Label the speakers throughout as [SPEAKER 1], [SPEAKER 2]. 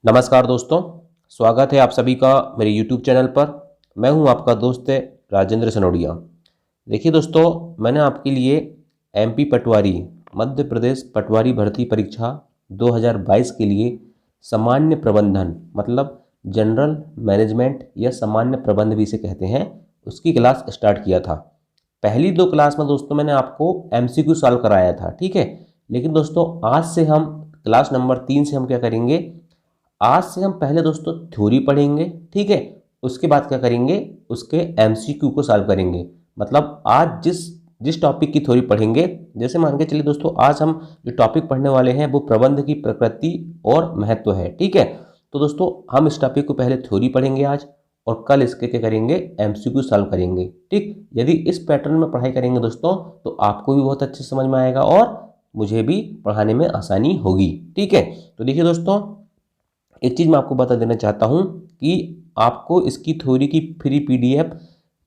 [SPEAKER 1] नमस्कार दोस्तों, स्वागत है आप सभी का मेरे YouTube चैनल पर। मैं हूं आपका दोस्त राजेंद्र सनोडिया। देखिए दोस्तों, मैंने आपके लिए एमपी पटवारी मध्य प्रदेश पटवारी भर्ती परीक्षा 2022 के लिए सामान्य प्रबंधन मतलब जनरल मैनेजमेंट या सामान्य प्रबंध भी इसे कहते हैं, उसकी क्लास स्टार्ट किया था। पहली 2 क्लास में दोस्तों मैंने आपको एमसीक्यू सॉल्व कराया था, ठीक है। लेकिन दोस्तों आज से हम क्लास नंबर 3 से हम क्या करेंगे, आज से हम पहले दोस्तों थ्योरी पढ़ेंगे, ठीक है। उसके बाद क्या करेंगे, उसके एमसीक्यू को सॉल्व करेंगे। मतलब आज जिस जिस टॉपिक की थ्योरी पढ़ेंगे, जैसे मान के चलिए दोस्तों, आज हम जो टॉपिक पढ़ने वाले हैं वो प्रबंध की प्रकृति और महत्व है, ठीक है। तो दोस्तों हम इस टॉपिक को पहले थ्योरी पढ़ेंगे आज, और कल इसके क्या करेंगे, एमसीक्यू सॉल्व करेंगे, ठीक। यदि इस पैटर्न में पढ़ाई करेंगे दोस्तों तो आपको भी बहुत अच्छे से समझ में आएगा और मुझे भी पढ़ाने में आसानी होगी, ठीक है। तो देखिए दोस्तों, एक चीज़ मैं आपको बता देना चाहता हूँ कि आपको इसकी थ्योरी की फ्री पीडीएफ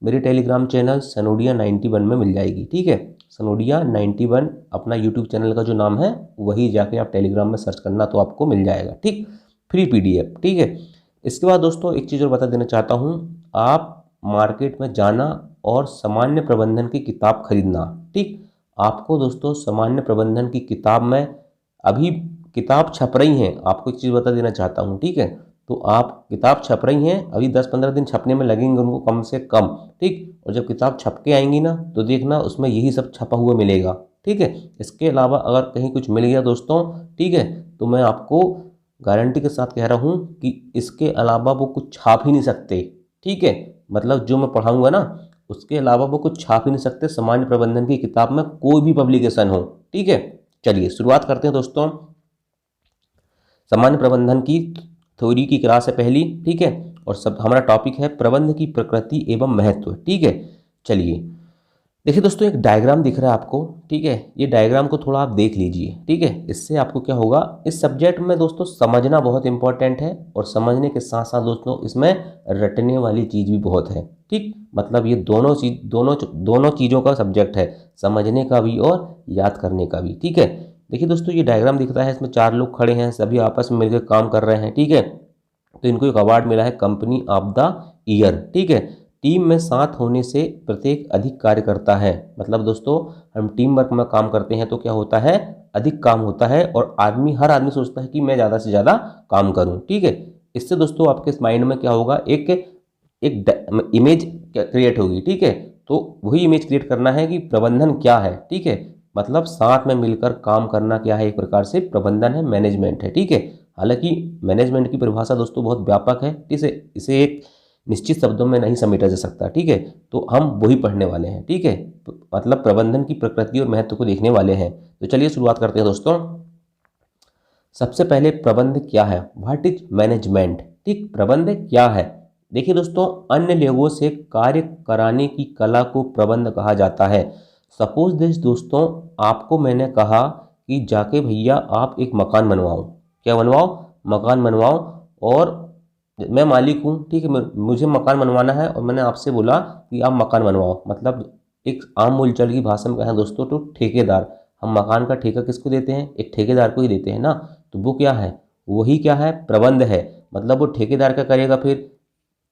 [SPEAKER 1] मेरे टेलीग्राम चैनल सनोडिया 91 में मिल जाएगी, ठीक है। सनोडिया 91 अपना यूट्यूब चैनल का जो नाम है, वही जाके आप टेलीग्राम में सर्च करना तो आपको मिल जाएगा, ठीक। फ्री पीडीएफ, ठीक है। इसके बाद दोस्तों एक चीज़ और बता देना चाहता हूँ, आप मार्केट में जाना और सामान्य प्रबंधन की किताब खरीदना, ठीक। आपको दोस्तों सामान्य प्रबंधन की किताब में अभी किताब छप रही हैं, आपको एक चीज़ बता देना चाहता हूँ, ठीक है। तो आप किताब छप रही हैं, अभी 10-15 दिन छपने में लगेंगे उनको कम से कम, ठीक। और जब किताब छप के आएंगी ना तो देखना उसमें यही सब छपा हुआ मिलेगा, ठीक है। इसके अलावा अगर कहीं कुछ मिल गया दोस्तों, ठीक है, तो मैं आपको गारंटी के साथ कह रहा हूँ कि इसके अलावा वो कुछ छाप ही नहीं सकते, ठीक है। मतलब जो मैं पढ़ाऊँगा ना उसके अलावा वो कुछ छाप ही नहीं सकते सामान्य प्रबंधन की किताब में, कोई भी पब्लिकेशन हो, ठीक है। चलिए शुरुआत करते हैं दोस्तों। सामान्य प्रबंधन की थ्योरी की क्लास है पहली, ठीक है। और सब हमारा टॉपिक है प्रबंध की प्रकृति एवं महत्व, ठीक है। चलिए देखिए दोस्तों, एक डायग्राम दिख रहा है आपको, ठीक है। ये डायग्राम को थोड़ा आप देख लीजिए, ठीक है। इससे आपको क्या होगा, इस सब्जेक्ट में दोस्तों समझना बहुत इंपॉर्टेंट है, और समझने के साथ साथ दोस्तों इसमें रटने वाली चीज़ भी बहुत है, ठीक। मतलब ये दोनों चीज़ों का सब्जेक्ट है, समझने का भी और याद करने का भी, ठीक है। देखिए दोस्तों, ये डायग्राम दिखता है, इसमें 4 लोग खड़े हैं, सभी आपस में मिलकर काम कर रहे हैं, ठीक है। तो इनको एक अवार्ड मिला है कंपनी ऑफ द ईयर, ठीक है। टीम में साथ होने से प्रत्येक अधिक कार्य करता है। मतलब दोस्तों हम टीम वर्क में काम करते हैं तो क्या होता है, अधिक काम होता है, और हर आदमी सोचता है कि मैं ज़्यादा से ज़्यादा काम करूं, ठीक है। इससे दोस्तों आपके माइंड में क्या होगा, एक एक इमेज क्रिएट होगी, ठीक है। तो वही इमेज क्रिएट करना है कि प्रबंधन क्या है, ठीक है। मतलब साथ में मिलकर काम करना क्या है, एक प्रकार से प्रबंधन है, मैनेजमेंट है, ठीक है। हालांकि मैनेजमेंट की परिभाषा दोस्तों बहुत व्यापक है, इसे एक निश्चित शब्दों में नहीं समेटा जा सकता, ठीक है। तो हम वही पढ़ने वाले हैं, ठीक है। मतलब प्रबंधन की प्रकृति और महत्व को देखने वाले हैं। तो चलिए शुरुआत करते हैं दोस्तों। सबसे पहले प्रबंध क्या है, व्हाट इज मैनेजमेंट, ठीक। प्रबंध क्या है, देखिए दोस्तों, अन्य लोगों से कार्य कराने की कला को प्रबंध कहा जाता है। सपोज दिस दोस्तों, आपको मैंने कहा कि जाके भैया आप एक मकान बनवाओ, क्या बनवाओ, मकान बनवाओ, और मैं मालिक हूँ, ठीक है, मुझे मकान बनवाना है, और मैंने आपसे बोला कि आप मकान बनवाओ। मतलब एक आम बोलचाल की भाषा में कहें दोस्तों तो ठेकेदार, हम मकान का ठेका किसको देते हैं, एक ठेकेदार को ही देते हैं ना। तो वो क्या है, वही क्या है, प्रबंध है। मतलब वो ठेकेदार क्या करेगा, फिर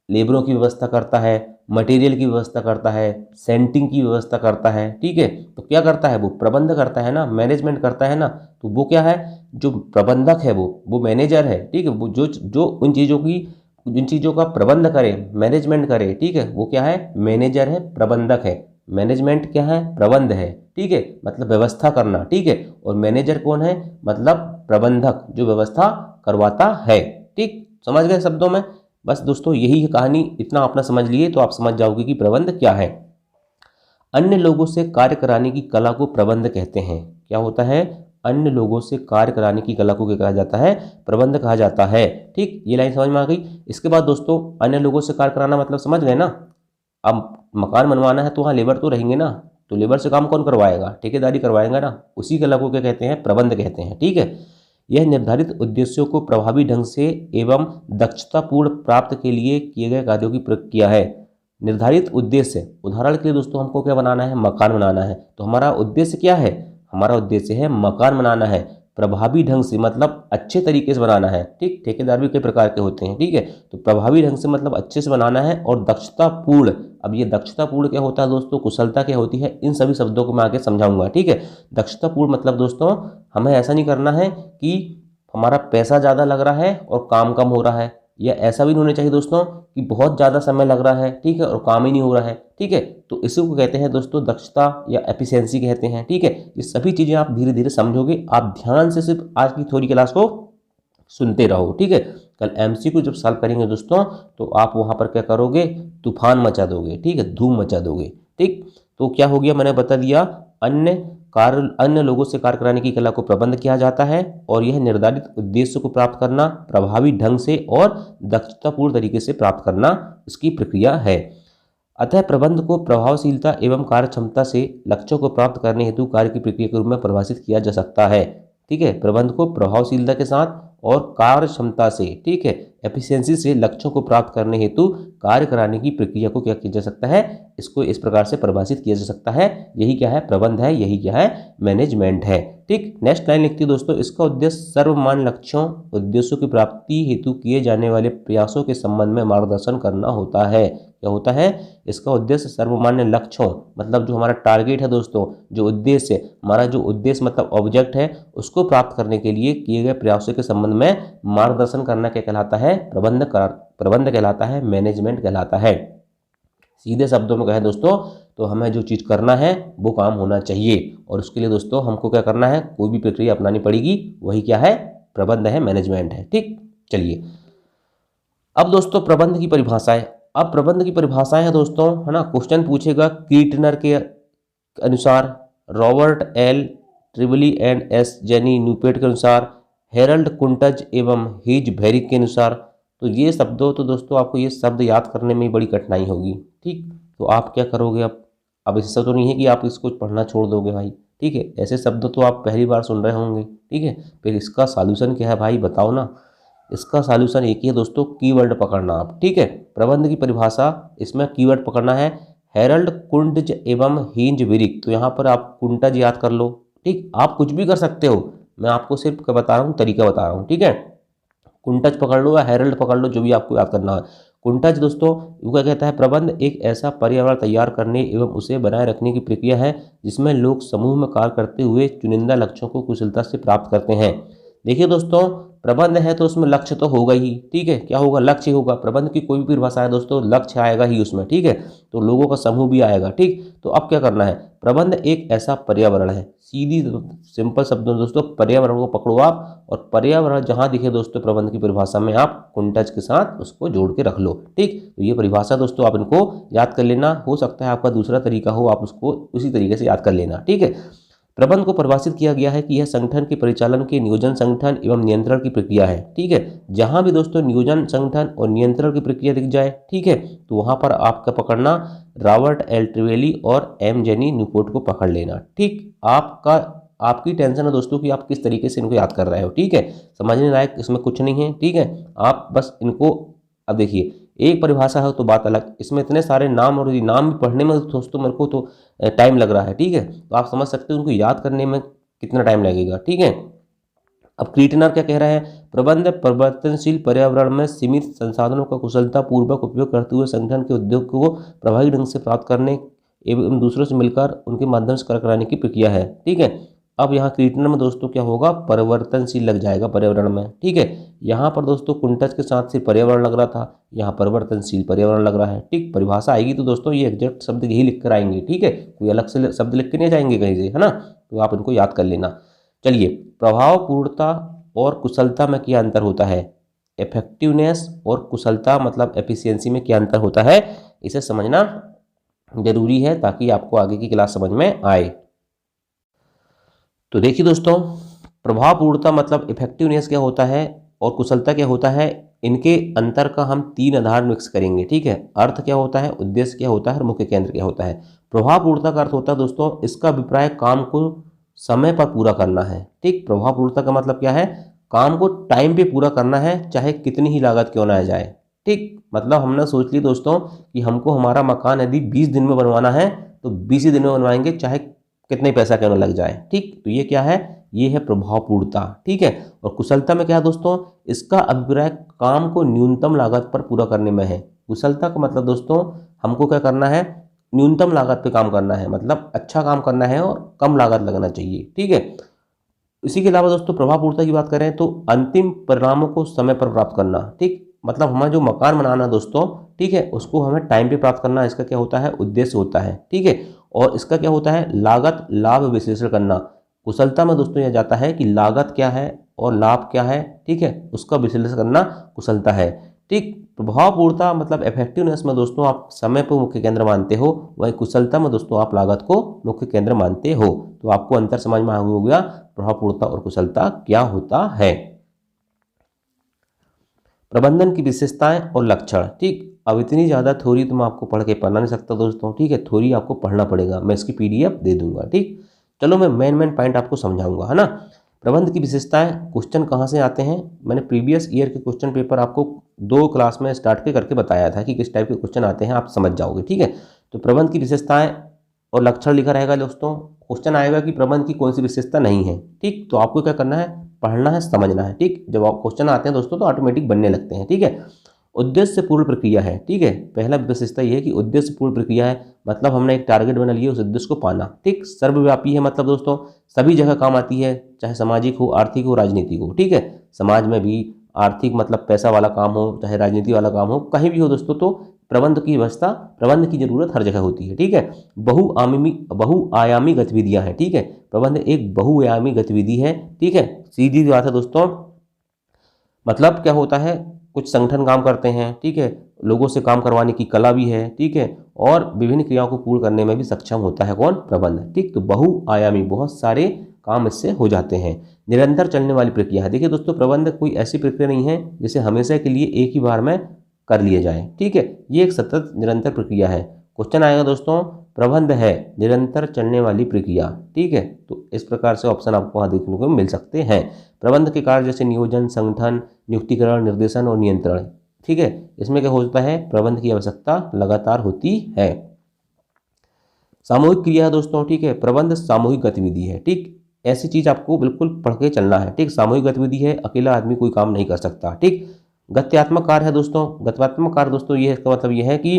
[SPEAKER 1] लेबरों की व्यवस्था करता है, मटेरियल की व्यवस्था करता है, सेंटिंग की व्यवस्था करता है, ठीक है। तो क्या करता है, वो प्रबंध करता है ना, मैनेजमेंट करता है ना। तो वो क्या है, जो प्रबंधक है वो मैनेजर है, ठीक है। वो जो जो उन चीज़ों का प्रबंध करे, मैनेजमेंट करे, ठीक है, वो क्या है, मैनेजर है, प्रबंधक है। मैनेजमेंट क्या है, प्रबंध है, ठीक है, मतलब व्यवस्था करना, ठीक है। और मैनेजर कौन है, मतलब प्रबंधक, जो व्यवस्था करवाता है, ठीक। समझ गए शब्दों में। बस दोस्तों यही है कहानी, इतना अपना समझ लिए तो आप समझ जाओगे कि प्रबंध क्या है। अन्य लोगों से कार्य कराने की कला को प्रबंध कहते हैं। क्या होता है, अन्य लोगों से कार्य कराने की कला को क्या कहा जाता है, प्रबंध कहा जाता है, ठीक। ये लाइन समझ में आ गई। इसके बाद दोस्तों अन्य लोगों से कार्य कराना मतलब समझ गए ना। अब मकान बनवाना है तो वहाँ लेबर तो रहेंगे ना, तो लेबर से काम कौन करवाएगा, ठेकेदारी करवाएगा ना। उसी कला को क्या कहते हैं, प्रबंध कहते हैं, ठीक है। यह निर्धारित उद्देश्यों को प्रभावी ढंग से एवं दक्षतापूर्ण प्राप्त के लिए किए गए कार्यों की प्रक्रिया है। निर्धारित उद्देश्य, उदाहरण के लिए दोस्तों हमको क्या बनाना है, मकान बनाना है, तो हमारा उद्देश्य क्या है, हमारा उद्देश्य है मकान बनाना है। प्रभावी ढंग से मतलब अच्छे तरीके से बनाना है। ठीक, ठेकेदार भी कई प्रकार के होते हैं। ठीक है, तो प्रभावी ढंग से मतलब अच्छे से बनाना है और दक्षतापूर्ण। अब ये दक्षतापूर्ण क्या होता है दोस्तों, कुशलता क्या होती है, इन सभी शब्दों को मैं आगे समझाऊंगा। ठीक है, दक्षतापूर्ण मतलब दोस्तों हमें ऐसा नहीं करना है कि हमारा पैसा ज़्यादा लग रहा है और काम कम हो रहा है, या ऐसा भी नहीं होना चाहिए दोस्तों कि बहुत ज़्यादा समय लग रहा है, ठीक है, और काम ही नहीं हो रहा है। ठीक है, तो इसी को कहते हैं दोस्तों दक्षता या एफिशिएंसी कहते हैं। ठीक है, ये सभी चीज़ें आप धीरे धीरे समझोगे, आप ध्यान से सिर्फ आज की थ्योरी क्लास को सुनते रहो। ठीक है, कल एमसीक्यू जब सॉल्व करेंगे दोस्तों तो आप वहाँ पर क्या करोगे, तूफान मचा दोगे। ठीक है, धूम मचा दोगे। ठीक, तो क्या हो गया, मैंने बता दिया, अन्य लोगों से कार्य कराने की कला को प्रबंध किया जाता है और यह निर्धारित उद्देश्य को प्राप्त करना, प्रभावी ढंग से और दक्षतापूर्ण तरीके से प्राप्त करना इसकी प्रक्रिया है। अतः प्रबंध को प्रभावशीलता एवं कार्य क्षमता से लक्ष्यों को प्राप्त करने हेतु कार्य की प्रक्रिया के रूप में परिभाषित किया जा सकता है। ठीक है, प्रबंध को प्रभावशीलता के साथ और कार्य क्षमता से, ठीक है, एफिशिएंसी से लक्ष्यों को प्राप्त करने हेतु कार्य कराने की प्रक्रिया को क्या किया जा सकता है, इसको इस प्रकार से परिभाषित किया जा सकता है। यही क्या है, प्रबंध है, यही क्या है, मैनेजमेंट है। ठीक, नेक्स्ट लाइन लिखती है दोस्तों, इसका उद्देश्य सर्वमान्य लक्ष्यों उद्देश्यों की प्राप्ति हेतु किए जाने वाले प्रयासों के संबंध में मार्गदर्शन करना होता है। क्या होता है, इसका उद्देश्य सर्वमान्य लक्ष्यों मतलब जो हमारा टारगेट है दोस्तों, जो उद्देश्य हमारा, जो उद्देश्य मतलब ऑब्जेक्ट है, उसको प्राप्त करने के लिए किए गए प्रयासों के संबंध में मार्गदर्शन करना क्या कहलाता है, प्रबंध कहलाता है, मैनेजमेंट कहलाता है। सीधे शब्दों में कहें दोस्तों तो हमें जो चीज़ करना है वो काम होना चाहिए, और उसके लिए दोस्तों हमको क्या करना है, कोई भी प्रक्रिया अपनानी पड़ेगी, वही क्या है, प्रबंध है, मैनेजमेंट है। ठीक, चलिए अब दोस्तों प्रबंध की परिभाषाएं। अब प्रबंध की परिभाषाएं है दोस्तों, है ना, क्वेश्चन पूछेगा कीटनर के अनुसार, रॉबर्ट एल ट्रिबली एंड एस जेनी न्यूपेट के अनुसार, हेरल्ड कुंटज एवं हीज भेरिक के अनुसार। तो ये शब्दों, तो दोस्तों आपको ये शब्द याद करने में बड़ी कठिनाई होगी। ठीक, तो आप क्या करोगे, अब ऐसा तो नहीं है कि आप इसको पढ़ना छोड़ दोगे भाई। ठीक है, ऐसे शब्द तो आप पहली बार सुन रहे होंगे। ठीक है, फिर इसका सॉल्यूशन क्या है भाई, बताओ ना। इसका सॉल्यूशन एक ही है दोस्तों, कीवर्ड पकड़ना आप। ठीक है, प्रबंध की परिभाषा, इसमें कीवर्ड पकड़ना है, हेरल्ड कुंटज एवं हींज विरिक। तो यहाँ पर आप कुंटज याद कर लो। ठीक, आप कुछ भी कर सकते हो, मैं आपको सिर्फ बता रहा हूँ, तरीका बता रहा हूँ। ठीक है, कुंटज पकड़ लो या हेरल्ड पकड़ लो, जो भी आपको याद करना है। कुंटज दोस्तों वो क्या कहता है, प्रबंध एक ऐसा पर्यावरण तैयार करने एवं उसे बनाए रखने की प्रक्रिया है जिसमें लोग समूह में कार्य करते हुए चुनिंदा लक्ष्यों को कुशलता से प्राप्त करते हैं। देखिए दोस्तों, प्रबंध है तो उसमें लक्ष्य तो होगा ही। ठीक है, क्या होगा, लक्ष्य होगा। प्रबंध की कोई भी परिभाषा है दोस्तों, लक्ष्य आएगा ही उसमें। ठीक है, तो लोगों का समूह भी आएगा। ठीक, तो अब क्या करना है, प्रबंध एक ऐसा पर्यावरण है, सीधी सिंपल शब्दों में दोस्तों पर्यावरण को पकड़ो आप, और पर्यावरण जहां दिखे दोस्तों प्रबंध की परिभाषा में आप कुंटज के साथ उसको जोड़ के रख लो। ठीक, तो ये परिभाषा दोस्तों आप इनको याद कर लेना। हो सकता है आपका दूसरा तरीका हो, आप उसको उसी तरीके से याद कर लेना। ठीक है, प्रबंध को परिभाषित किया गया है कि यह संगठन के परिचालन के नियोजन, संगठन एवं नियंत्रण की प्रक्रिया है। ठीक है, जहां भी दोस्तों नियोजन, संगठन और नियंत्रण की प्रक्रिया दिख जाए, ठीक है, तो वहां पर आपका पकड़ना रॉबर्ट एल ट्रिवेली और एम जेनी न्यूपोर्ट को पकड़ लेना। ठीक, आपकी टेंशन है दोस्तों कि आप किस तरीके से इनको याद कर रहे हो। ठीक है, समझने लायक इसमें कुछ नहीं है। ठीक है, आप बस इनको, अब देखिए एक परिभाषा है तो बात अलग, इसमें इतने सारे नाम, और ये नाम पढ़ने में दोस्तों मेरे को तो टाइम लग रहा है। ठीक है, तो आप समझ सकते हो उनको याद करने में कितना टाइम लगेगा। ठीक है, अब क्रीटनर क्या कह रहा है, प्रबंध परिवर्तनशील पर्यावरण में सीमित संसाधनों का कुशलता पूर्वक उपयोग करते हुए संगठन के उद्योग को प्रभावी ढंग से प्राप्त करने एवं दूसरों से मिलकर उनके माध्यम से कार्य कराने की प्रक्रिया है। ठीक है, अब यहाँ क्रीटनर में दोस्तों क्या होगा, परिवर्तनशील लग जाएगा पर्यावरण में। ठीक है, यहाँ पर दोस्तों कुंटज के साथ सिर्फ पर्यावरण लग रहा था, यहाँ परिवर्तनशील पर्यावरण लग रहा है। ठीक, परिभाषा आएगी तो दोस्तों ये एग्जैक्ट शब्द यही लिख कर आएंगे। ठीक है, कोई अलग से शब्द लिख के नहीं जाएंगे कहीं से, है ना, तो आप इनको याद कर लेना। चलिए, प्रभावपूर्णता और कुशलता में क्या अंतर होता है, इफेक्टिवनेस और कुशलता मतलब एफिशिएंसी में क्या अंतर होता है, इसे समझना जरूरी है ताकि आपको आगे की क्लास समझ में आए। तो देखिए दोस्तों, प्रभावपूर्णता मतलब इफेक्टिवनेस क्या होता है और कुशलता क्या होता है, इनके अंतर का हम 3 आधार मिक्स करेंगे। ठीक है, अर्थ क्या होता है, उद्देश्य क्या होता है और मुख्य केंद्र क्या होता है। प्रभावपूर्णता का अर्थ होता है दोस्तों, इसका अभिप्राय काम को समय पर पूरा करना है। ठीक, प्रभावपूर्णता का मतलब क्या है, काम को टाइम पे पूरा करना है, चाहे कितनी ही लागत क्यों ना आ जाए। ठीक, मतलब हमने सोच ली दोस्तों कि हमको हमारा मकान यदि 20 दिन में बनवाना है तो 20 ही दिन में बनवाएंगे, चाहे कितने पैसा क्यों ना लग जाए, ठीक। तो ये क्या है, ये है प्रभावपूर्णता, ठीक है। और कुशलता में क्या है दोस्तों, इसका अभिप्राय काम को न्यूनतम लागत पर पूरा करने में है। कुशलता का मतलब दोस्तों हमको क्या करना है, न्यूनतम लागत पे काम करना है, मतलब अच्छा काम करना है और कम लागत लगना चाहिए, ठीक है। इसी के अलावा दोस्तों प्रभावपूर्णता की बात करें तो अंतिम परिणामों को समय पर प्राप्त करना, ठीक। मतलब हमें जो मकान बनाना दोस्तों, ठीक है, उसको हमें टाइम पे प्राप्त करना, इसका क्या होता है, उद्देश्य होता है, ठीक है। और इसका क्या होता है, लागत लाभ विश्लेषण करना। कुशलता में दोस्तों यह जाता है कि लागत क्या है और लाभ क्या है, ठीक है, उसका विश्लेषण करना कुशलता है, ठीक। प्रभावपूर्णता मतलब इफेक्टिवनेस में दोस्तों आप समय को मुख्य केंद्र मानते हो, वहीं कुशलता में दोस्तों आप लागत को मुख्य केंद्र मानते हो। तो आपको अंतर समझ में हो गया प्रभावपूर्णता और कुशलता क्या होता है। प्रबंधन की विशेषताएं और लक्षण, ठीक। अब इतनी ज़्यादा थ्योरी तो मैं आपको पढ़ के पढ़ा नहीं सकता दोस्तों, ठीक है, थ्योरी आपको पढ़ना पड़ेगा, मैं इसकी PDF दे दूंगा, ठीक। चलो मैं मेन पॉइंट आपको समझाऊंगा, है ना। प्रबंध की विशेषताएं, क्वेश्चन कहाँ से आते हैं, मैंने प्रीवियस ईयर के क्वेश्चन पेपर आपको 2 क्लास में स्टार्ट के करके बताया था कि किस टाइप के क्वेश्चन आते हैं, आप समझ जाओगे, ठीक है। तो प्रबंध की विशेषताएं और लक्षण लिखा रहेगा दोस्तों। क्वेश्चन आएगा कि प्रबंध की कौन सी विशेषता नहीं है, ठीक। तो आपको क्या करना है, पढ़ना है, समझना है, ठीक। जब आप क्वेश्चन आते हैं दोस्तों तो ऑटोमेटिक बनने लगते हैं, ठीक है। उद्देश्य पूर्ण प्रक्रिया है, ठीक है। पहला विशेषता ये है कि उद्देश्य पूर्ण प्रक्रिया है, मतलब हमने एक टारगेट बना लिया, उस उद्देश्य को पाना, ठीक। सर्वव्यापी है, मतलब दोस्तों सभी जगह काम आती है, चाहे सामाजिक हो, आर्थिक हो, राजनीतिक हो, ठीक है। समाज में भी आर्थिक मतलब पैसा वाला काम हो, चाहे राजनीति वाला काम हो, कहीं भी हो दोस्तों, तो प्रबंध की व्यवस्था, प्रबंध की जरूरत हर जगह होती है, ठीक है। बहुआयामी गतिविधियां हैं, ठीक है। प्रबंध एक बहुआयामी गतिविधि है, ठीक है। सीधी बात है दोस्तों, मतलब क्या होता है, कुछ संगठन काम करते हैं, ठीक है, लोगों से काम करवाने की कला भी है, ठीक है, और विभिन्न क्रियाओं को पूर्ण करने में भी सक्षम होता है कौन, प्रबंध, ठीक। तो बहुआयामी, बहुत सारे काम इससे हो जाते हैं। निरंतर चलने वाली प्रक्रिया है, देखिए दोस्तों प्रबंध कोई ऐसी प्रक्रिया नहीं है जिसे हमेशा के लिए एक ही बार में कर लिए जाए, ठीक है। ये एक सतत निरंतर प्रक्रिया है। क्वेश्चन आएगा दोस्तों, प्रबंध है निरंतर चलने वाली प्रक्रिया, ठीक है। तो इस प्रकार से ऑप्शन आपको वहाँ देखने को मिल सकते हैं। प्रबंध के कार्य जैसे नियोजन, संगठन, नियुक्तिकरण, निर्देशन और नियंत्रण, ठीक है। इसमें क्या होता है, प्रबंध की आवश्यकता लगातार होती है। सामूहिक क्रिया है दोस्तों, ठीक है। प्रबंध सामूहिक गतिविधि है, ठीक। ऐसी चीज आपको बिल्कुल पढ़ के चलना है, ठीक। सामूहिक गतिविधि है, अकेला आदमी कोई काम नहीं कर सकता, ठीक। गत्यात्मक कार्य है दोस्तों। गत्यात्मक कार्य दोस्तों ये इसका मतलब ये है कि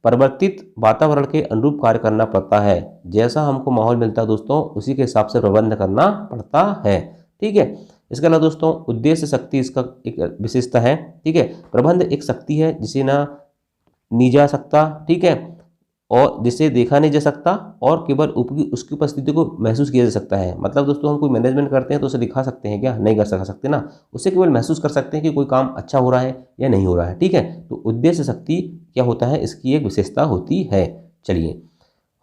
[SPEAKER 1] परिवर्तित वातावरण के अनुरूप कार्य करना पड़ता है, जैसा हमको माहौल मिलता है दोस्तों उसी के हिसाब से प्रबंध करना पड़ता है, ठीक है। इसके अलावा दोस्तों उद्देश्य शक्ति इसका एक विशेषता है, ठीक है। प्रबंध एक शक्ति है जिसे ना नी जा सकता, ठीक है, और जिसे देखा नहीं जा सकता, और केवल उसकी उपस्थिति को महसूस किया जा सकता है। मतलब दोस्तों हम कोई मैनेजमेंट करते हैं तो उसे दिखा सकते हैं क्या, नहीं कर सकते ना, उसे केवल महसूस कर सकते हैं कि कोई काम अच्छा हो रहा है या नहीं हो रहा है, ठीक है। तो उद्देश्य शक्ति क्या होता है, इसकी एक विशेषता होती है। चलिए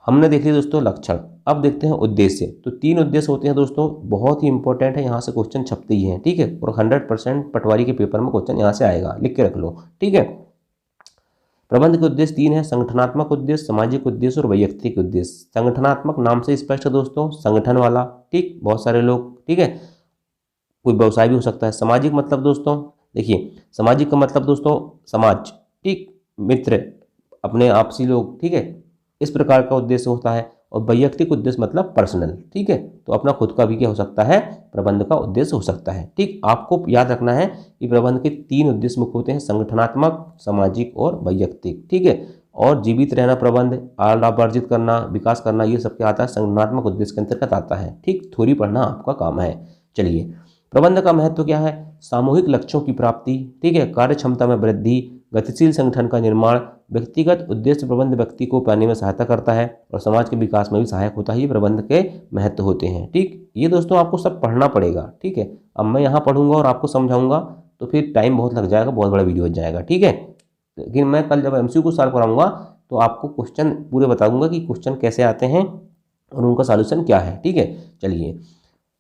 [SPEAKER 1] हमने देख लिया दोस्तों लक्षण, अब देखते हैं उद्देश्य। तो 3 उद्देश्य होते हैं दोस्तों, बहुत ही इंपॉर्टेंट है, यहाँ से क्वेश्चन छपते ही हैं, ठीक है। और 100% पटवारी के पेपर में क्वेश्चन यहाँ से आएगा, लिख के रख लो, ठीक है। प्रबंध के उद्देश्य 3 है, संगठनात्मक उद्देश्य, सामाजिक उद्देश्य और वैयक्तिक उद्देश्य। संगठनात्मक नाम से स्पष्ट है दोस्तों, संगठन वाला, ठीक, बहुत सारे लोग, ठीक है, कोई व्यवसाय भी हो सकता है। सामाजिक मतलब दोस्तों देखिए, सामाजिक का मतलब दोस्तों समाज, ठीक, मित्र, अपने आपसी लोग, ठीक है, इस प्रकार का उद्देश्य होता है। और वैयक्तिक उद्देश्य मतलब पर्सनल, ठीक है, तो अपना खुद का भी क्या हो सकता है, प्रबंध का उद्देश्य हो सकता है, ठीक। आपको याद रखना है कि प्रबंध के 3 उद्देश्य मुख्य होते हैं, संगठनात्मक, सामाजिक और वैयक्तिक, ठीक है। और जीवित रहना, प्रबंध, लाभ अर्जित करना, विकास करना, ये सब क्या आता है, संगठनात्मक उद्देश्य के अंतर्गत आता है, ठीक। थ्योरी पढ़ना आपका काम है। चलिए प्रबंध का महत्व क्या है, सामूहिक लक्ष्यों की प्राप्ति, ठीक है, कार्य क्षमता में वृद्धि, गतिशील संगठन का निर्माण, व्यक्तिगत उद्देश्य प्रबंध व्यक्ति को पाने में सहायता करता है और समाज के विकास में भी सहायक होता है, ये प्रबंध के महत्व होते हैं, ठीक। ये दोस्तों आपको सब पढ़ना पड़ेगा, ठीक है। अब मैं यहाँ पढ़ूंगा और आपको समझाऊंगा तो फिर टाइम बहुत लग जाएगा, बहुत बड़ा वीडियो हो जाएगा, ठीक है। लेकिन मैं कल जब MCQ सॉल्व कराऊंगा तो आपको क्वेश्चन पूरे बता दूंगा कि क्वेश्चन कैसे आते हैं और उनका सॉल्यूशन क्या है, ठीक है। चलिए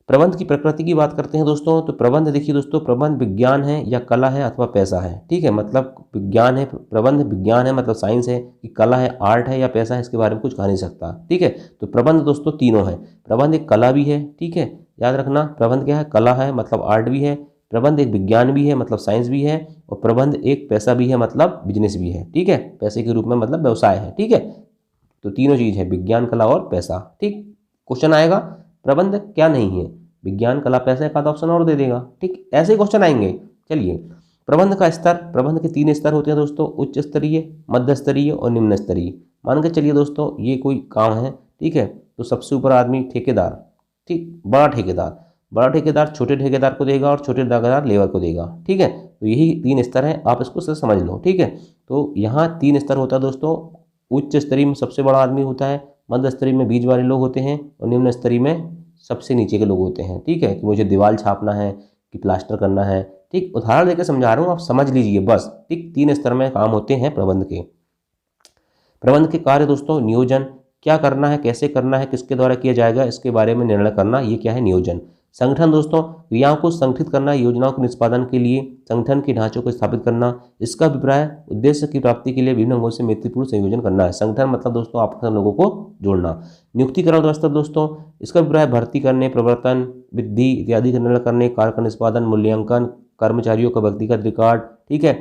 [SPEAKER 1] प्रबंध की प्रकृति की बात करते हैं दोस्तों। तो प्रबंध देखिए दोस्तों, प्रबंध विज्ञान है या कला है अथवा पैसा है, ठीक है। मतलब विज्ञान है, प्रबंध विज्ञान है मतलब साइंस है, कि कला है, आर्ट है या पैसा है, इसके बारे में कुछ कह नहीं सकता, ठीक है। तो प्रबंध दोस्तों तीनों है। प्रबंध एक कला भी है, ठीक है, याद रखना, प्रबंध क्या है, कला है मतलब आर्ट भी है, प्रबंध एक विज्ञान भी है मतलब साइंस भी है, और प्रबंध एक पैसा भी है मतलब बिजनेस भी है, ठीक है, पैसे के रूप में मतलब व्यवसाय है, ठीक है। तो तीनों चीज़ है, विज्ञान, कला और पैसा, ठीक। क्वेश्चन आएगा प्रबंध क्या नहीं है, विज्ञान कला पैसा एक आधा ऑप्शन और दे देगा। ठीक, ऐसे क्वेश्चन आएंगे। चलिए, प्रबंध का स्तर, प्रबंध के 3 स्तर होते हैं दोस्तों, उच्च स्तरीय, मध्य स्तरीय और निम्न स्तरीय। मान के चलिए दोस्तों ये कोई काम है, ठीक है, तो सबसे ऊपर आदमी ठेकेदार, ठीक, बड़ा ठेकेदार छोटे ठेकेदार को देगा और छोटे ठेकेदार लेबर को देगा। ठीक है, तो यही 3 स्तर हैं, आप इसको से समझ लो। ठीक है, तो यहाँ 3 स्तर होता है दोस्तों, उच्च स्तरीय में सबसे बड़ा आदमी होता है, मध्य स्तरीय में बीच वाले लोग होते हैं और निम्न स्तरीय में सबसे नीचे के लोग होते हैं। ठीक है, कि मुझे दीवार छापना है कि प्लास्टर करना है। ठीक, उदाहरण देकर समझा रहा हूँ, आप समझ लीजिए बस। ठीक, 3 स्तर में काम होते हैं प्रबंध के। प्रबंध के कार्य दोस्तों, नियोजन, क्या करना है, कैसे करना है, किसके द्वारा किया जाएगा, इसके बारे में निर्णय करना, ये क्या है, नियोजन। संगठन दोस्तों, क्रियाओं को संगठित करना, योजनाओं के निष्पादन के लिए संगठन के ढांचों को स्थापित करना। इसका अभिप्राय उद्देश्य की प्राप्ति के लिए विभिन्न अंगों से मैत्रीपूर्ण संयोजन करना है। संगठन मतलब दोस्तों आपस में लोगों को जोड़ना। नियुक्तिकरण व्यवस्था दोस्तों, इसका अभिप्राय भर्ती करने, प्रवर्तन, वृद्धि इत्यादि का निर्णय करने, कार्य का निष्पादन, मूल्यांकन, कर्मचारियों का व्यक्तिगत रिकॉर्ड, ठीक है,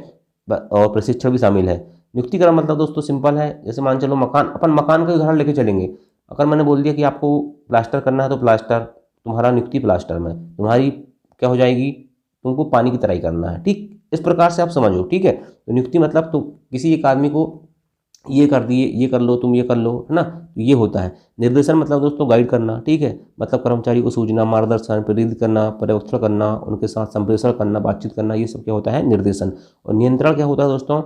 [SPEAKER 1] और प्रशिक्षण भी शामिल है। नियुक्तिकरण मतलब दोस्तों सिंपल है, जैसे मान चलो मकान, अपन मकान का उदाहरण लेके चलेंगे। अगर मैंने बोल दिया कि आपको प्लास्टर करना है तो प्लास्टर, तुम्हारा नियुक्ति प्लास्टर में, तुम्हारी क्या हो जाएगी, तुमको पानी की तरह ही करना है। ठीक, इस प्रकार से आप समझो। ठीक है, तो नियुक्ति मतलब तो किसी एक आदमी को ये कर दिए, ये कर लो, तुम ये कर लो, है ना, तो ये होता है। निर्देशन मतलब दोस्तों गाइड करना। ठीक है, मतलब कर्मचारी को सूचना, मार्गदर्शन, प्रेरित करना, पर्यवेक्षण करना, उनके साथ संप्रेषण करना, बातचीत करना, ये सब क्या होता है, निर्देशन। और नियंत्रण क्या होता है दोस्तों,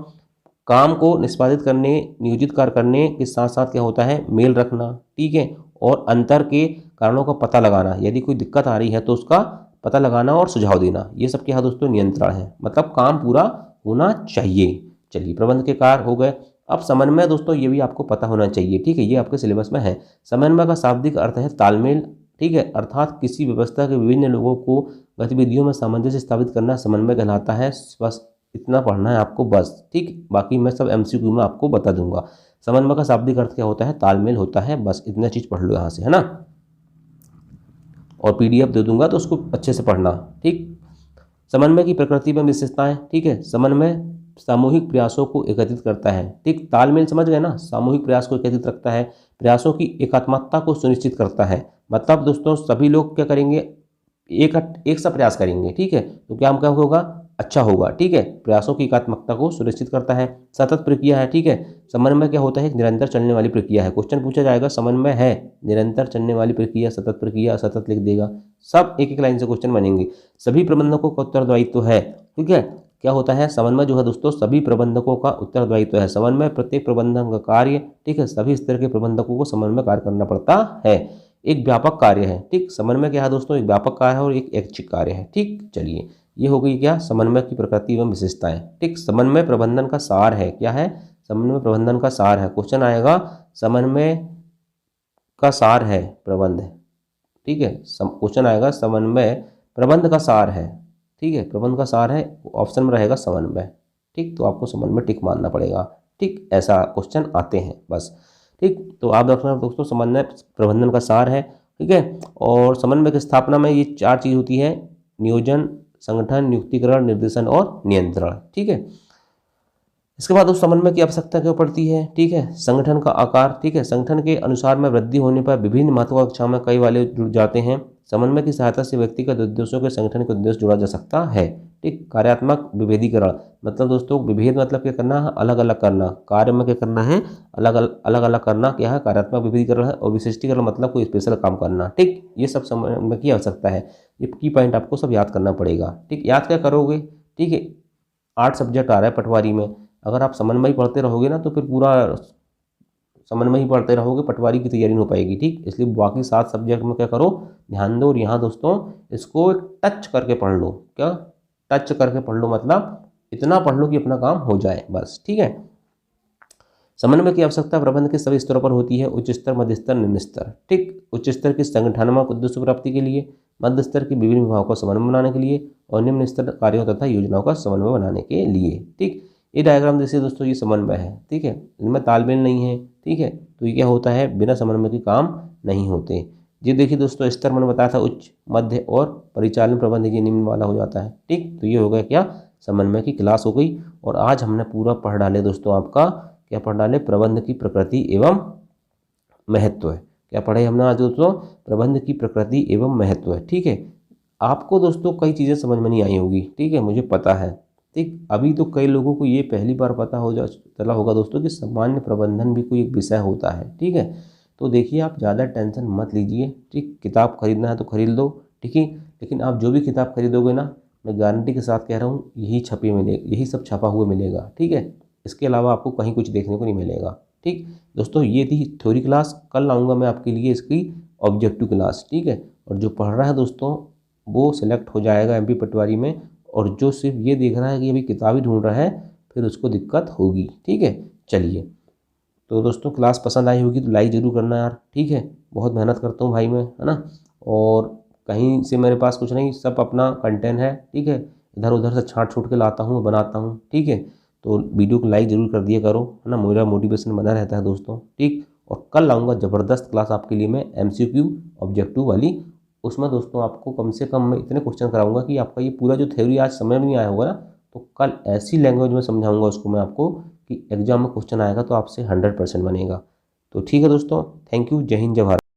[SPEAKER 1] काम को निष्पादित करने, नियोजित कार्य करने के साथ साथ क्या होता है, मेल रखना। ठीक है, और अंतर के कारणों का पता लगाना, यदि कोई दिक्कत आ रही है तो उसका पता लगाना और सुझाव देना, ये सब क्या है दोस्तों, नियंत्रण है। मतलब काम पूरा होना चाहिए। चलिए, प्रबंध के कार्य हो गए। अब समन्वय दोस्तों, ये भी आपको पता होना चाहिए। ठीक है, ये आपके सिलेबस में है। समन्वय का शाब्दिक अर्थ है तालमेल। ठीक है, अर्थात किसी व्यवस्था के विभिन्न लोगों को गतिविधियों में सामंजस्य स्थापित करना समन्वय कहलाता है। बस इतना पढ़ना है आपको बस। ठीक, बाकी मैं सब MCQ में आपको बता दूंगा। समन्वय का शाब्दिक अर्थ क्या होता है, तालमेल होता है। बस इतना चीज़ पढ़ लो यहाँ से, है ना, और PDF दे दूंगा तो उसको अच्छे से पढ़ना। ठीक, समन्वय की प्रकृति में विशेषताएं। ठीक है, समन्वय सामूहिक प्रयासों को एकत्रित करता है। ठीक, तालमेल समझ गए ना, सामूहिक प्रयास को एकत्रित रखता है, प्रयासों की एकात्मकता को सुनिश्चित करता है। मतलब दोस्तों सभी लोग क्या करेंगे, एक सा प्रयास करेंगे। ठीक है, तो क्या क्या होगा, अच्छा होगा। ठीक है, प्रयासों की एकात्मकता को सुनिश्चित करता है। सतत प्रक्रिया है। ठीक है, समन्वय क्या होता है, निरंतर चलने वाली प्रक्रिया है। क्वेश्चन पूछा जाएगा, समन्वय है निरंतर चलने वाली प्रक्रिया, प्रक्रिया, सतत लिख देगा। सब एक एक लाइन से क्वेश्चन बनेंगे। सभी प्रबंधकों का उत्तरदायित्व है। ठीक है, क्या होता है, समन्वय जो है दोस्तों सभी प्रबंधकों का उत्तरदायित्व है। समन्वय प्रत्येक प्रबंधक का कार्य। ठीक है, सभी स्तर के प्रबंधकों को समन्वय कार्य करना पड़ता है। एक व्यापक कार्य है। ठीक, समन्वय क्या है दोस्तों, एक व्यापक कार्य है और एक ऐच्छिक कार्य है। ठीक, चलिए, ये हो गई क्या, समन्वय की प्रकृति एवं विशेषताएं। ठीक, समन्वय प्रबंधन का सार है। क्या है, समन्वय प्रबंधन का सार है। क्वेश्चन आएगा, समन्वय का सार है प्रबंध। ठीक है, क्वेश्चन आएगा, समन्वय प्रबंध का सार है। ठीक है, प्रबंध का सार है, ऑप्शन में रहेगा समन्वय। ठीक, तो आपको समन्वय टिक मानना पड़ेगा। ठीक, ऐसा क्वेश्चन आते हैं बस। ठीक, तो आप रखना दोस्तों, समन्वय प्रबंधन का सार है। ठीक है, और समन्वय की स्थापना में ये 4 चीज़ होती है, नियोजन, संगठन, नियुक्तिकरण, निर्देशन और नियंत्रण। ठीक है, इसके बाद उस समन्वय की आवश्यकता क्यों पड़ती है। ठीक है, संगठन का आकार। ठीक है, संगठन के अनुसार में वृद्धि होने पर विभिन्न महत्वाकांक्षाओं में कई वाले जुड़ जाते हैं। समन्वय की सहायता से व्यक्तिगत उद्देश्यों के संगठन के उद्देश्य जुड़ा जा सकता है। ठीक, कार्यात्मक विभेदीकरण मतलब दोस्तों, विभेद मतलब क्या करना है, अलग अलग करना। कार्य में क्या करना है, अलग अलग करना, क्या है, कार्यात्मक विभेदीकरण है। और विशिष्टीकरण मतलब कोई स्पेशल काम करना। ठीक, ये सब समन्वय की आवश्यकता है। ये की पॉइंट आपको सब याद करना पड़ेगा। ठीक, याद क्या करोगे, ठीक है, 8 सब्जेक्ट आ रहा है पटवारी में, अगर आप समन्वय पढ़ते रहोगे ना तो फिर पूरा समन्वय ही पढ़ते रहोगे, पटवारी की तैयारी नहीं हो पाएगी। ठीक, इसलिए बाकी 7 सब्जेक्ट में क्या करो, ध्यान दो। और यहाँ दोस्तों इसको टच करके पढ़ लो। क्या, टच करके पढ़ लो, मतलब इतना पढ़ लो कि अपना काम हो जाए बस। ठीक है, समन्वय की आवश्यकता प्रबंध के सभी स्तरों पर होती है, उच्च स्तर, मध्य स्तर, निम्न स्तर। ठीक, उच्च स्तर की संगठनात्मक उद्देश्य प्राप्ति के लिए, मध्य स्तर के विभिन्न विभागों का समन्वय बनाने के लिए, और निम्न स्तर कार्यों तथा योजनाओं का समन्वय बनाने के लिए। ठीक, ये डायग्राम जैसे दोस्तों ये समन्वय है। ठीक है, इनमें तालमेल नहीं है। ठीक है, तो ये क्या होता है, बिना समन्वय के काम नहीं होते। ये देखिए दोस्तों, स्तर मैंने बताया था, उच्च, मध्य और परिचालन प्रबंध, ये निम्न वाला हो जाता है। ठीक, तो ये हो गया क्या, समन्वय की क्लास हो गई। और आज हमने पूरा पढ़ डाले दोस्तों, आपका क्या पढ़ डाले, प्रबंध की प्रकृति एवं महत्व है। क्या पढ़े हमने आज दोस्तों? प्रबंध की प्रकृति एवं महत्व है। ठीक है, आपको दोस्तों कई चीज़ें समझ में नहीं आई होगी, ठीक है, मुझे पता है। ठीक, अभी तो कई लोगों को ये पहली बार पता हो जा चला होगा दोस्तों कि सामान्य प्रबंधन भी कोई एक विषय होता है। ठीक है, तो देखिए आप ज़्यादा टेंशन मत लीजिए। ठीक, किताब खरीदना है तो खरीद लो, ठीक है, लेकिन आप जो भी किताब खरीदोगे ना, मैं गारंटी के साथ कह रहा हूँ यही छपी मिले, यही सब छपा हुआ मिलेगा। ठीक है, इसके अलावा आपको कहीं कुछ देखने को नहीं मिलेगा। ठीक दोस्तों, ये थी थ्योरी क्लास। कल लाऊंगा मैं आपके लिए इसकी ऑब्जेक्टिव क्लास। ठीक है, और जो पढ़ रहा है दोस्तों वो सिलेक्ट हो जाएगा एमपी पटवारी में, और जो सिर्फ ये देख रहा है कि अभी किताब ही ढूंढ रहा है फिर उसको दिक्कत होगी। ठीक है, चलिए, तो दोस्तों क्लास पसंद आई होगी तो लाइक ज़रूर करना यार। ठीक है, बहुत मेहनत करता हूँ भाई मैं, है ना, और कहीं से मेरे पास कुछ नहीं, सब अपना कंटेंट है। ठीक है, इधर उधर से छांट छूट के लाता हूँ, बनाता हूँ। ठीक है, तो वीडियो को लाइक ज़रूर कर दिया करो, है ना, मेरा मोटिवेशन बना रहता है दोस्तों। ठीक, और कल लाऊंगा ज़बरदस्त क्लास आपके लिए मैं MCQ ऑब्जेक्टिव वाली। उसमें दोस्तों आपको कम से कम मैं इतने क्वेश्चन कराऊंगा कि आपका ये पूरा जो थ्योरी आज समझ में नहीं आया होगा ना, तो कल ऐसी लैंग्वेज में समझाऊंगा उसको मैं आपको कि एग्जाम में क्वेश्चन आएगा तो आपसे 100% बनेगा। तो ठीक है दोस्तों, थैंक यू, जय हिंद जय भारत।